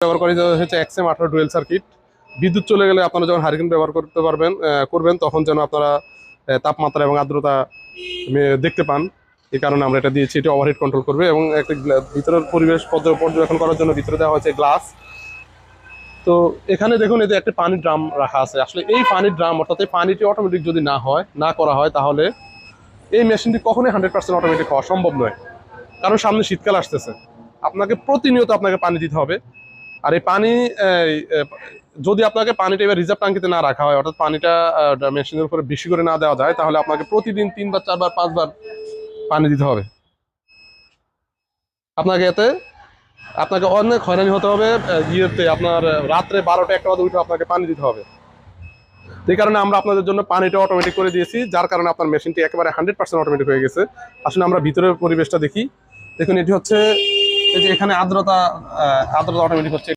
ব্যবহার করি হচ্ছে XM18 ডুয়েল সার্কিট। বিদ্যুৎ চলে গেলে আপনারা যখন হারিকেন ব্যবহার করবেন তখন যেন আপনারা তাপমাত্রা এবং আর্দ্রতা দেখতে পান। এই কারণে আমরা এটা দিয়েছি। এটা ওভারহিট কন্ট্রোল করবে এবং একটা ভিতরের পরিবেশ পর্যবেক্ষণ করার জন্য ভিতরে দেওয়া হয়েছে গ্লাস। তো এখানে দেখুন এই যে একটা পানির ড্রাম রাখা আছে। আসলে এই পানির ড্রাম অর্থাৎ এই পানিটি অটোমেটিক যদি না করা হয় তাহলে এই মেশিনটি কখনোই 100% অটোমেটিক হওয়া সম্ভব নয়। কারণ সামনে শীতকাল আসতেছে, আপনাকে প্রতিনিয়ত পানি দিতে হবে। আর এই পানি যদি আপনাকে পানিটা এবার রিজার্ভ ট্যাঙ্কিতে না রাখা হয়, অর্থাৎ পানিটা মেশিনের উপরে বেশি করে না দেওয়া যায়, তাহলে আপনাকে প্রতিদিন 3 বার 4 বার 5 বার পানি দিতে হবে। আপনাকে অনেক হয়রানি হতে হবে। আপনার রাত্রে 12টা 1টা বাজে উঠে আপনাকে পানি দিতে হবে। এই কারণে আমরা আপনাদের জন্য পানিটা অটোমেটিক করে দিয়েছি, যার কারণে আপনার মেশিনটি একেবারে 100% অটোমেটিক হয়ে গেছে। আসলে আমরা ভিতরের পরিবেশটা দেখি। দেখুন এটি হচ্ছে এই যে এখানে আর্দ্রতা অটোমেটিক হচ্ছে।